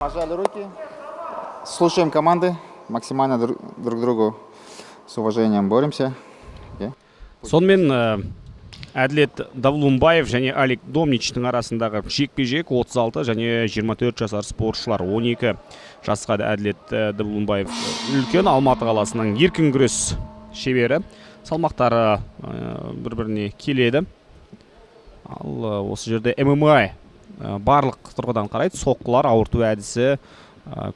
Пожали руки, слушаем команды, максимально друг к другу с уважением боремся. Сонымен Әділет Давлумбаев және Алик Домничтің арасындағы жекпе-жек 36 және 24 жасар спортшылар. 12 жасқа Әділет Давлумбаев үлкен Алматы қаласының еркін күрес шебері. Салмақтары бір-біріне келеді. Ал осы жерде ММА барлық тұрғыдан қарайды. Соққылар, ауырту әдісі,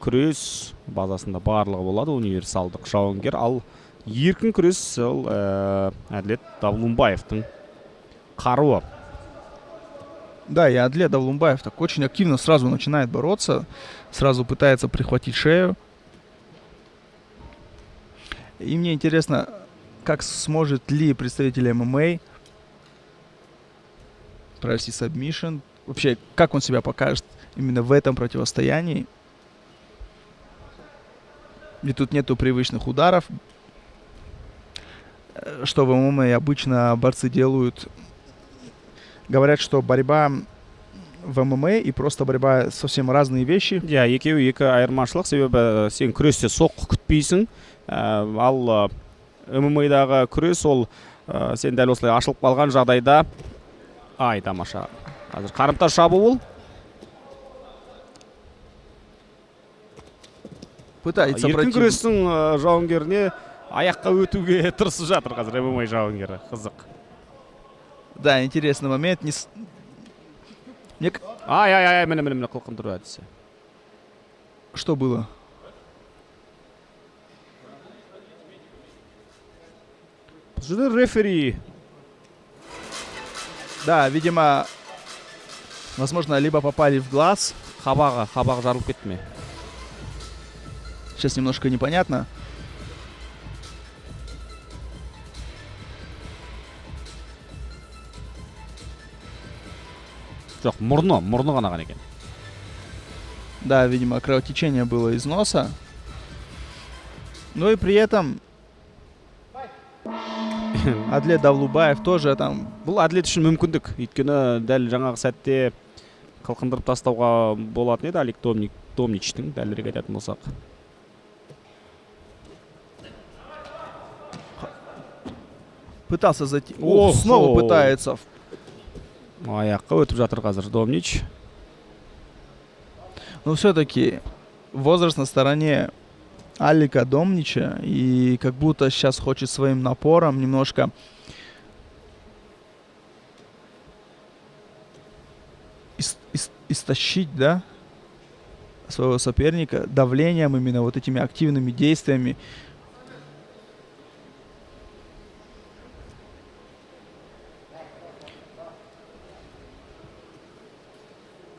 күрес базасында барлығы болады. Универсалдық жауынгер. Ал еркін күрес Әділет Давлумбаевтың қаруы. Да, и Әділет Давлумбаев так очень активно сразу начинает бороться, сразу пытается прихватить шею. И мне интересно, как сможет ли представитель ММА провести сабмишн, вообще, как он себя покажет именно в этом противостоянии. И тут нету привычных ударов, что в ММА обычно борцы делают. Говорят, что борьба в ММА и просто борьба совсем разные вещи. Ja, екеуі екі айырмашылық, себебі сен күресте соққы күтпейсің, ал ММА-дағы күрес ол сен дәл осылай ашылып қалған жағдайда тамаша. Қазір қарымта шабуыл. Пытается Еркін пройти. күрестің жауынгеріне аяққа өтуге тырысып жатыр қазір ММА жауынгері. Қызық. Да, интересный момент. Міне қылқын тұру әдісі. Что было? Бұл жерде рефери. Да, видимо, возможно, либо попали в глаз. Қабағы жарылып кетті ме? Сейчас немножко непонятно. Жоқ, мұрны ғана ғана екен. Да, видимо, кровотечение было из носа. Но и при этом Әділет Давлумбаев тоже там. Бұл Әділет үшін мүмкіндік. Өйткені дәл жаңағы сәтте қылқындырып тастауға болатын еді Алик Домничтің, дәлірек айтатын болсақ. Пытался зайти. Снова пытается. Аяққа өтіп жатыр қазір Домнич. Но все-таки возраст на стороне Алика Домнича. И как будто сейчас хочет своим напором немножко истощить, да, своего соперника давлением, именно вот этими активными действиями.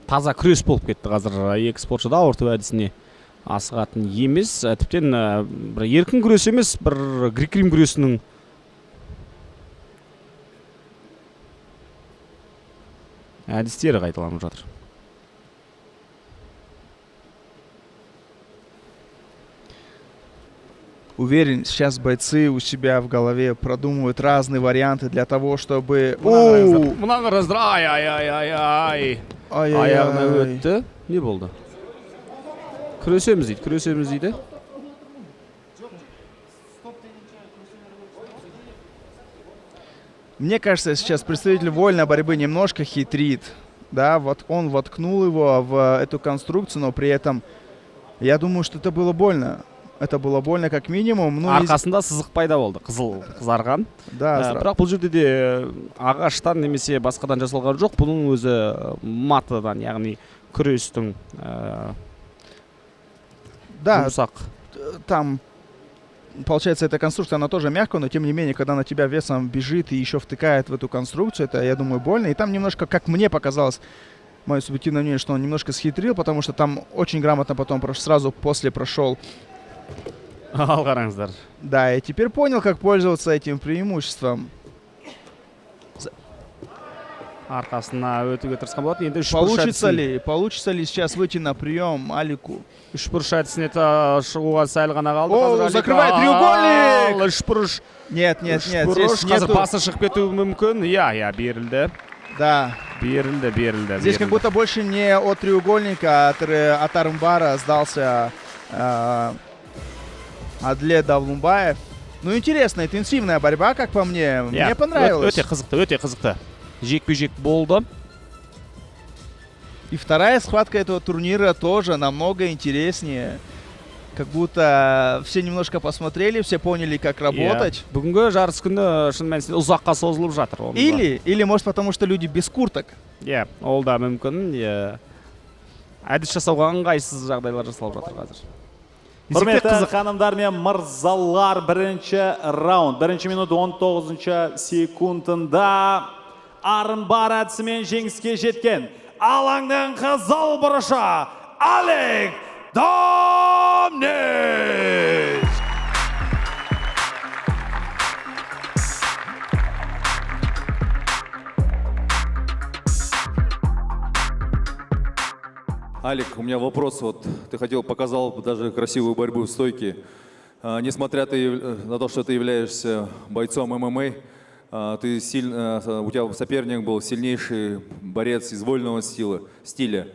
Таза күрес болып кетті қазір. Екі спортшы да ауырту әдісіне асығатын емес. Тіптен бір еркін күрес емес, бір грек-рим күресінің әдістері қайталанып жатыр. Уверен, сейчас бойцы у себя в голове продумывают разные варианты для того, чтобы... Мұнан раздыр. Аяғына өтті. Не болды? Күресеміз дейді. Мне кажется, сейчас представитель вольной борьбы немножко хитрит. Да, вот он воткнул его в эту конструкцию, но при этом я думаю, что это было больно. Это было больно как минимум. Арқасында сызық пайда болды, қызарған. Да, бірақ бұл жерде де ағаштан немесе басқадан жасалған жоқ. Бұның өзі матадан, яғни күрестің жұмсақ. Там, получается, эта конструкция, она тоже мягкая, но тем не менее, когда на тебя весом бежит и еще втыкает в эту конструкцию, это, я думаю, больно. И там немножко, как мне показалось, мое субъективное мнение, что он немножко схитрил, потому что там очень грамотно потом сразу после прошел. Да, и теперь понял, как пользоваться этим преимуществом. Получится ли сейчас выйти на прием Алику? Закрывает треугольник! Нет, здесь нету. Басы шығып кетуі мүмкін. Берілді. Да. Берілді. Здесь как будто больше не от треугольника, от армбара сдался Адлет Давлумбаев. Ну, интересная, интенсивная борьба, как по мне. Мне понравилось. Өте қызықты. Жекпе-жек болды. И вторая схватка этого турнира тоже намного интереснее. Как будто все немножко посмотрели, все поняли, как работать. Бүгінгі жарыс күні шын мәнісінде ұзаққа созылып жатыр. Или может потому, что люди без курток. Ол да мүмкін. Әдіс жасауға ыңғайсыз жағдайлар жасалып жатыр қазір. Құрметті ханымдар мен мырзалар, бірінші раунд, бірінші минут 19 секундында армбар әдісімен жеңіске жеткен алаңның қызыл бұрышы Олег Домнич. Алик, у меня вопрос. Вот ты показал даже красивую борьбу в стойке. Несмотря на то, что ты являешься бойцом ММА, у тебя соперник был сильнейший борец из вольного стиля.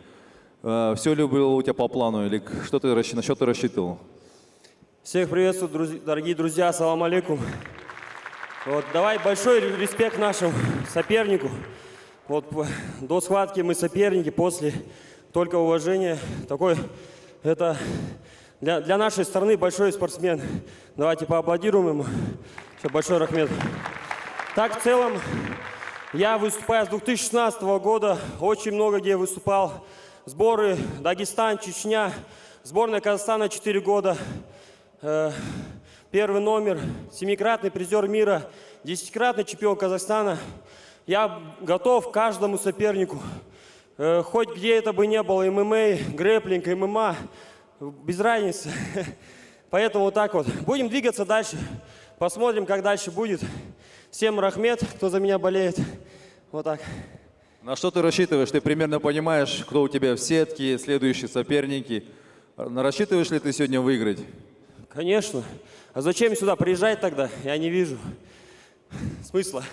Все ли было у тебя по плану или на что ты рассчитывал? Всех приветствую, дорогие друзья, ассаламу алейкум. Вот, давай большой респект нашему сопернику. Вот, до схватки мы соперники, после только уважение. Такой, это для нашей страны большой спортсмен. Давайте поаплодируем ему. Все, большой рахмет. Так, в целом, я выступаю с 2016 года, очень много где выступал. Сборы Дагестан, Чечня, сборная Казахстана 4 года. Первый номер, 7-кратный призер мира, 10-кратный чемпион Казахстана. Я готов к каждому сопернику. Хоть где это бы не было, ММА, грэплинг, ММА, без разницы. Поэтому вот так вот. Будем двигаться дальше. Посмотрим, как дальше будет. Всем рахмет, кто за меня болеет. Вот так. На что ты рассчитываешь? Ты примерно понимаешь, кто у тебя в сетке, следующие соперники. Рассчитываешь ли ты сегодня выиграть? Конечно. А зачем сюда приезжать тогда? Я не вижу смысла.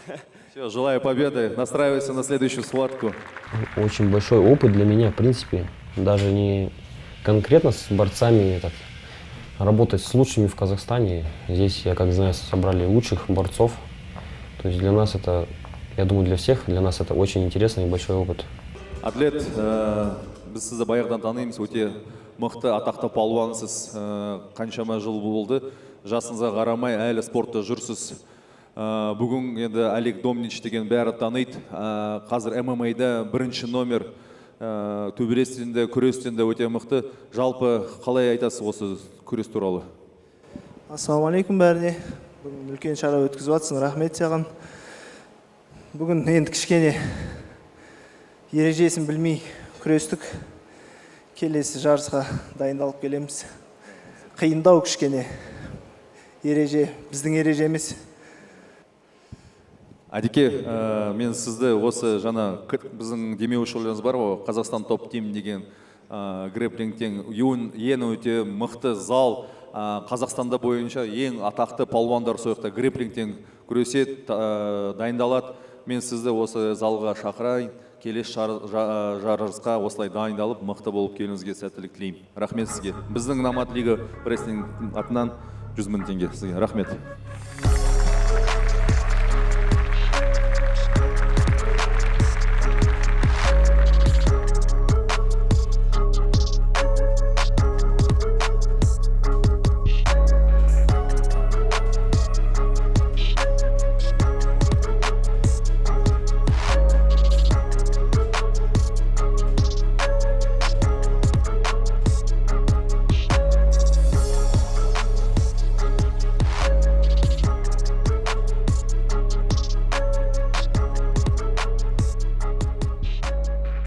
Все, желаю победы. Настраивайся на следующую схватку. Очень большой опыт для меня, в принципе. Даже не конкретно с борцами, работать с лучшими в Казахстане. Здесь, я как знаю, собрали лучших борцов. То есть для нас это, я думаю, для всех, для нас это очень интересный и большой опыт. Атлет, біз сізді баяғыдан танимыз, өте мықты, атақты палуансыз, қаншама жыл болды. Жасыңызға қарамай, әлі спортта жүрсіз. Бүгін енді Олег Домнич деген бәрі таниды. Қазір ММА-да бірінші номер, төбелестен күрестен өте мықты. Жалпы қалай айтасыз осы күрес туралы? Ассаламу алейкум бәріне. Бүгін үлкен шара өткізіп жатсың, рахмет саған. Бүгін енді кішкене ережесін білмей күрестік. Келесі жарысқа дайындалып келеміз. Қиындау кішкене. Ереже, біздің ереже емес. Әдеке, мен сізді осы жаңа біздің демеушілеріміз бар ғой, Қазақстан топ тим деген грэплингтен ең өте мықты зал, Қазақстанда бойынша ең атақты палуандар сояқта грэплингтен күресет, дайындалады. Мен сізді осы залға шақырайын, келесі жарысқа осылай дайындалып, мықты болып келуіңізге сәттілік тілеймін. Рахмет сізге. Біздің Номад Лига рестлинг атынан 100 000 теңге сізге. Рахмет.